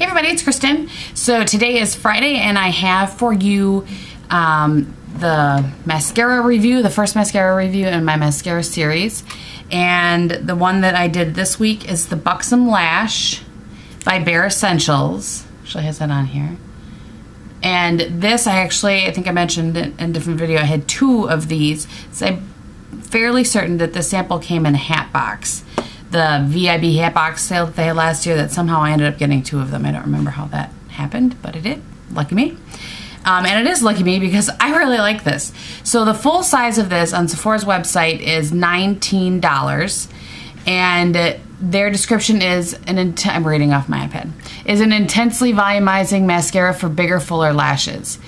Hey everybody, it's Kristin. So today is Friday and I have for you the mascara review, the first mascara review in my mascara series. And the one that I did this week is the Buxom Lash by Bare Essentials. Actually has that on here. And this I think I mentioned in a different video, I had two of these. So I'm fairly certain that the sample came in a hat box. The VIB hat box sale that they had last year, that somehow I ended up getting two of them. I don't remember how that happened, but it did. Lucky me. And it is lucky me because I really like this. So the full size of this on Sephora's website is $19. And their description is, I'm reading off my iPad, is an intensely volumizing mascara for bigger, fuller lashes.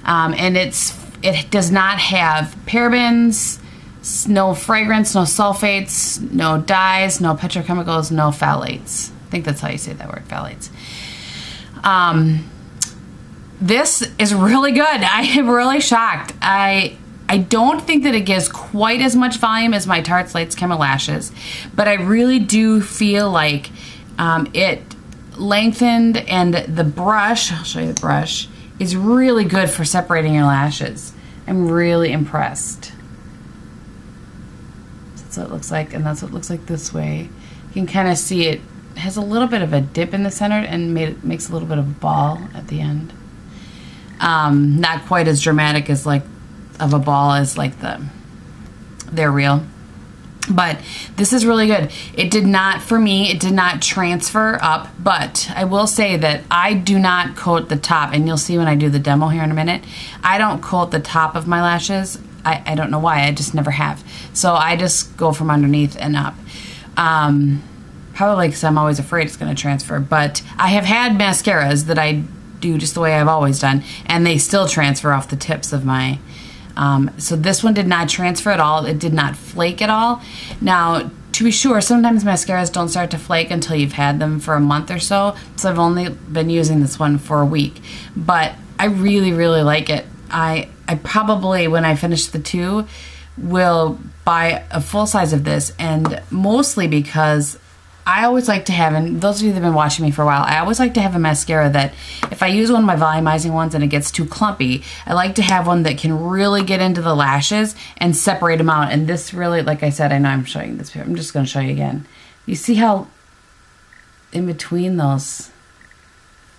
And it does not have parabens, no fragrance, no sulfates, no dyes, no petrochemicals, no phthalates. I think that's how you say that word, phthalates. This is really good. I am really shocked. I don't think that it gives quite as much volume as my Tarte Lights Camera Lashes, but I really do feel like it lengthened, and the brush, I'll show you the brush, is really good for separating your lashes. I'm really impressed. That's what it looks like, and that's what it looks like this way. You can kind of see it has a little bit of a dip in the center and makes a little bit of a ball at the end. Not quite as dramatic as of a ball as like they're real, but this is really good. It did not, for me, it did not transfer up, but I will say that I do not coat the top, and you'll see when I do the demo here in a minute, I don't coat the top of my lashes. I don't know why, I just never have. So I just go from underneath and up. Probably because I'm always afraid it's going to transfer, but I have had mascaras that I do just the way I've always done, and they still transfer off the tips of my, so this one did not transfer at all. It did not flake at all. Now, to be sure, sometimes mascaras don't start to flake until you've had them for a month or so, so I've only been using this one for a week, but I really, really like it. I probably, when I finish the two, will buy a full size of this, and mostly because I always like to have, and those of you that have been watching me for a while, I always like to have a mascara that if I use one of my volumizing ones and it gets too clumpy, I like to have one that can really get into the lashes and separate them out. And this really, like I said, I know I'm showing you this here. I'm just going to show you again. You see how in between those,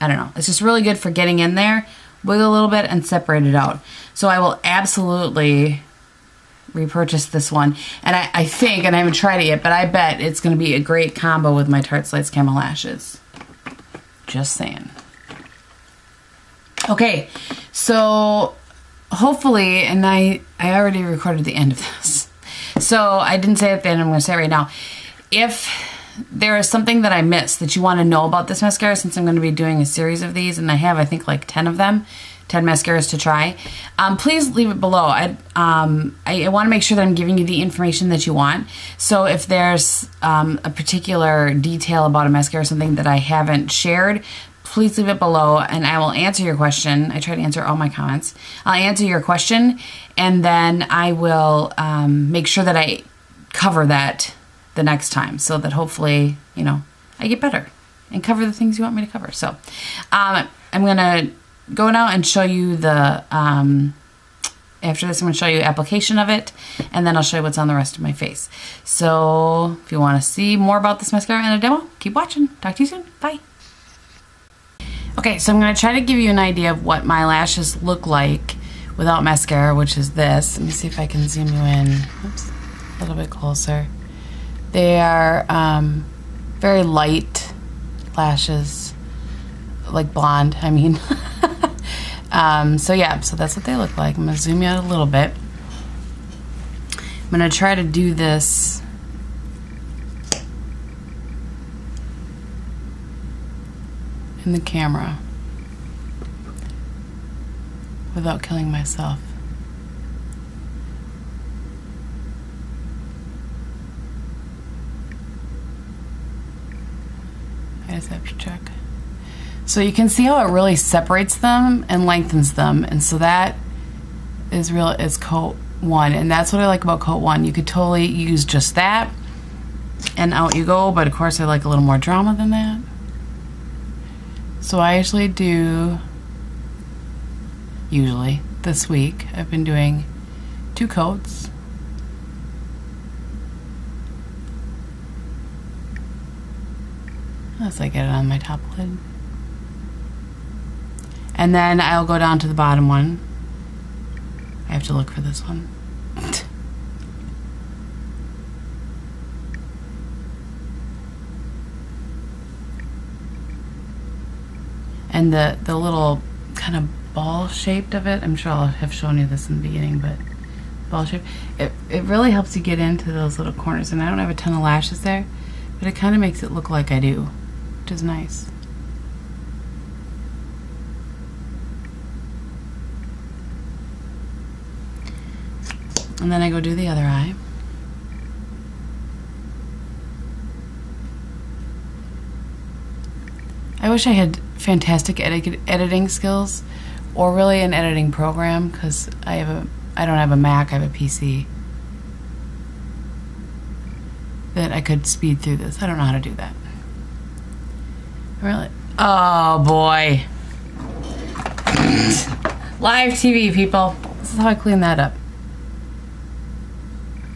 I don't know, it's just really good for getting in there, wiggle a little bit, and separate it out. So I will absolutely repurchase this one, and I think, and I haven't tried it yet, but I bet it's going to be a great combo with my Tarte Lights Camera Lashes. Just saying. Okay, so hopefully, and I already recorded the end of this, so I didn't say it at the end, I'm going to say it right now. If there is something that I missed that you want to know about this mascara, since I'm going to be doing a series of these, and I have, I think, like 10 of them, 10 mascaras to try, please leave it below. I want to make sure that I'm giving you the information that you want. So if there's a particular detail about a mascara or something that I haven't shared, please leave it below and I will answer your question. I try to answer all my comments. I'll answer your question, and then I will make sure that I cover that the next time, so that hopefully, you know, I get better and cover the things you want me to cover. So I'm going to go now and show you the, after this I'm going to show you application of it, and then I'll show you what's on the rest of my face. So if you want to see more about this mascara and a demo, keep watching. Talk to you soon. Bye. Okay, so I'm going to try to give you an idea of what my lashes look like without mascara, which is this. Let me see if I can zoom you in. Oops, a little bit closer. They are very light lashes, like blonde, I mean. So yeah, so that's what they look like. I'm going to zoom you out a little bit. I'm going to try to do this in the camera without killing myself. I just have to check. So you can see how it really separates them and lengthens them, and so that is coat 1, and that's what I like about coat 1. You could totally use just that and out you go, but of course I like a little more drama than that. So I usually do, this week, I've been doing 2 coats. As I get it on my top lid. And then I'll go down to the bottom one. I have to look for this one. And the little kind of ball shaped of it, I'm sure I'll have shown you this in the beginning, but ball shape, it really helps you get into those little corners. And I don't have a ton of lashes there, but it kind of makes it look like I do, which is nice. And then I go do the other eye. I wish I had fantastic editing skills, or really an editing program, because I don't have a Mac, I have a PC, that I could speed through this. I don't know how to do that. Really? Oh boy. Live TV, people. This is how I clean that up.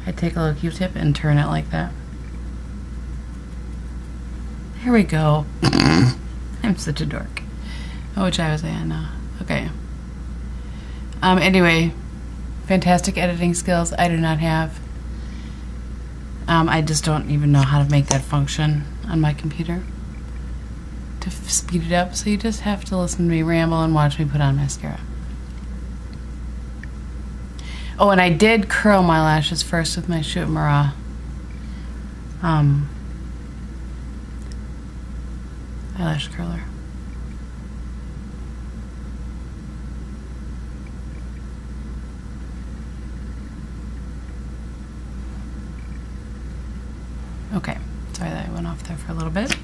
I take a little Q-tip and turn it like that. There we go. I'm such a dork. Oh, which eye was I on now? Okay. Anyway, fantastic editing skills I do not have. I just don't even know how to make that function on my computer to speed it up, so you just have to listen to me ramble and watch me put on mascara. Oh, and I did curl my lashes first with my Shoot Mara eyelash curler. Okay, sorry that I went off there for a little bit.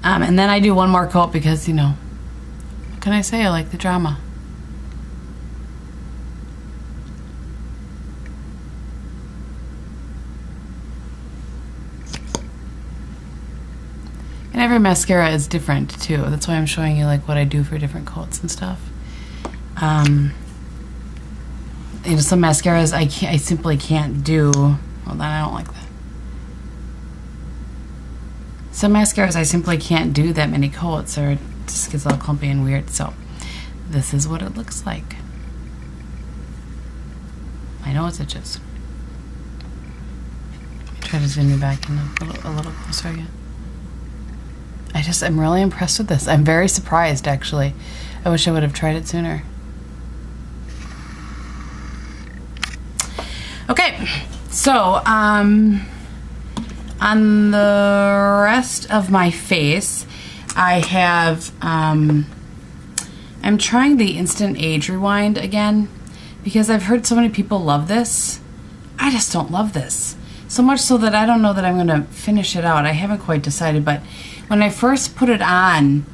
And then I do one more coat because, you know, what can I say? I like the drama. And every mascara is different too. That's why I'm showing you like what I do for different coats and stuff. You know, some mascaras I simply can't do. Well, then I don't like that. Some mascaras I simply can't do that many coats, or it just gets all clumpy and weird. So this is what it looks like. I know it's itches. Let me try to zoom you back in a little closer again. I'm really impressed with this. I'm very surprised, actually. I wish I would have tried it sooner. Okay, so on the rest of my face, I have, I'm trying the Instant Age Rewind again, because I've heard so many people love this. I just don't love this. So much so that I don't know that I'm gonna finish it out. I haven't quite decided, but when I first put it on,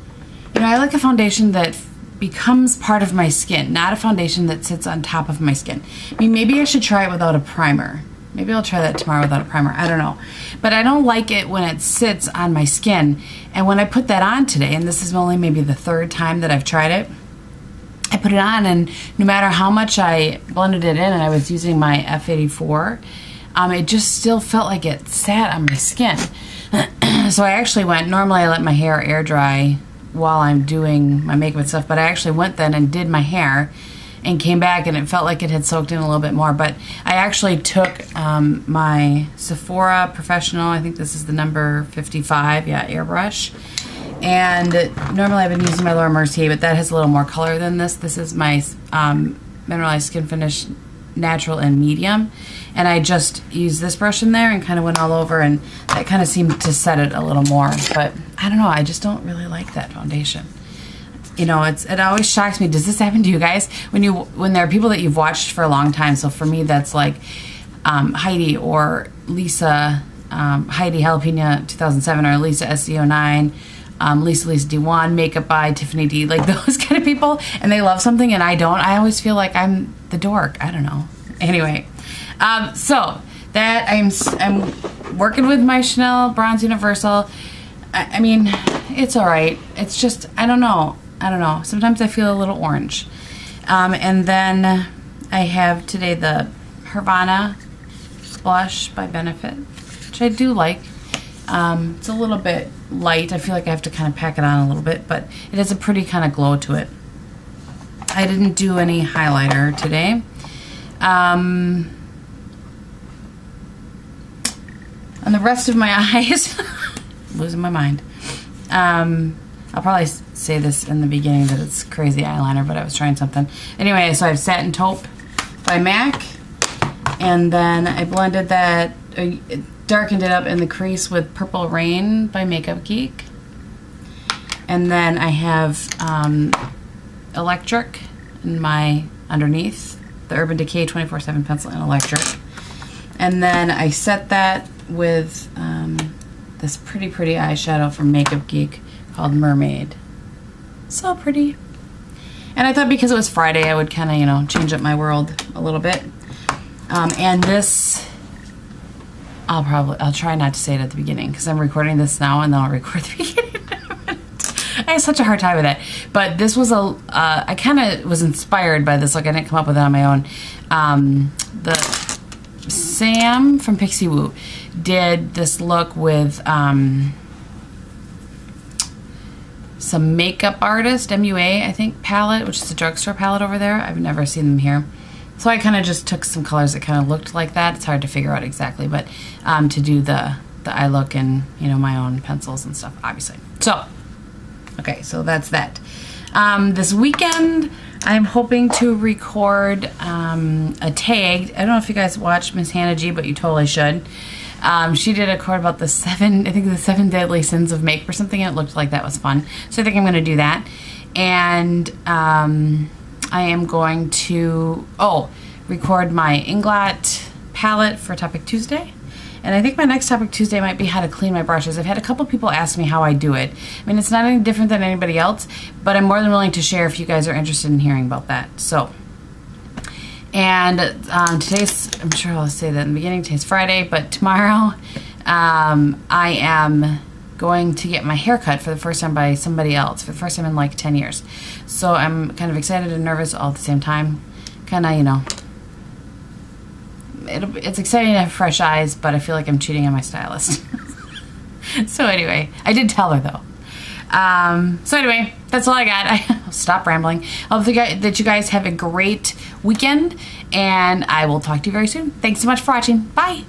you know, I like a foundation that becomes part of my skin, not a foundation that sits on top of my skin. I mean, maybe I should try it without a primer. Maybe I'll try that tomorrow without a primer. I don't know. But I don't like it when it sits on my skin. And when I put that on today, and this is only maybe the 3rd time that I've tried it, I put it on, and no matter how much I blended it in, and I was using my F84, it just still felt like it sat on my skin. So I actually went, normally I let my hair air dry while I'm doing my makeup and stuff, but I actually went then and did my hair and came back, and it felt like it had soaked in a little bit more. But I actually took my Sephora Professional, I think this is the number 55, yeah, airbrush. And normally I've been using my Laura Mercier, but that has a little more color than this. This is my Mineralized Skin Finish Natural and Medium. And I just used this brush in there and kind of went all over, and that kind of seemed to set it a little more. But I don't know, I just don't really like that foundation. You know, it always shocks me. Does this happen to you guys? When there are people that you've watched for a long time? So for me, that's like Heidi or Lisa, Heidi Jalapeno 2007, or Lisa SC09, Lisa D1, Makeup by Tiffany D, like those kind of people, and they love something and I don't. I always feel like I'm the dork. I don't know. Anyway, so that I'm working with my Chanel Bronze Universal. I mean, it's all right. It's just, I don't know. Sometimes I feel a little orange. And then I have today the Havana blush by Benefit, which I do like. It's a little bit light. I feel like I have to kind of pack it on a little bit, but it has a pretty kind of glow to it. I didn't do any highlighter today. On the rest of my eyes, losing my mind. I'll probably say this in the beginning that it's crazy eyeliner, but I was trying something. Anyway, so I have Satin Taupe by MAC, and then I blended that, darkened it up in the crease with Purple Rain by Makeup Geek. And then I have Electric in my underneath, the Urban Decay 24/7 pencil in Electric. And then I set that with this pretty eyeshadow from Makeup Geek called Mermaid. So pretty. And I thought because it was Friday, I would kind of, you know, change up my world a little bit. And this, I'll try not to say it at the beginning because I'm recording this now and then I'll record the beginning. I have such a hard time with that. But this was I kind of was inspired by this look. I didn't come up with it on my own. The Sam from Pixie Woo did this look with some Makeup Artist, MUA, I think, palette, which is a drugstore palette over there. I've never seen them here. So I kind of just took some colors that kind of looked like that. It's hard to figure out exactly, but to do the eye look and, you know, my own pencils and stuff, obviously. So, okay, so that's that. This weekend, I'm hoping to record a tag. I don't know if you guys watch Miss Hannah G, but you totally should. She did a record about the 7 deadly sins of makeup or something, and it looked like that was fun. So I think I'm going to do that. And I am going to, record my Inglot palette for Topic Tuesday. And I think my next Topic Tuesday might be how to clean my brushes. I've had a couple people ask me how I do it. I mean, it's not any different than anybody else, but I'm more than willing to share if you guys are interested in hearing about that. So, and today's, I'm sure I'll say that in the beginning, today's Friday, but tomorrow I am going to get my hair cut for the first time by somebody else, for the first time in like 10 years. So I'm kind of excited and nervous all at the same time. Kind of, you know, it's exciting to have fresh eyes, but I feel like I'm cheating on my stylist. So anyway, I did tell her though. So anyway, that's all I got. I'll stop rambling. I hope that you guys have a great weekend, and I will talk to you very soon. Thanks so much for watching. Bye.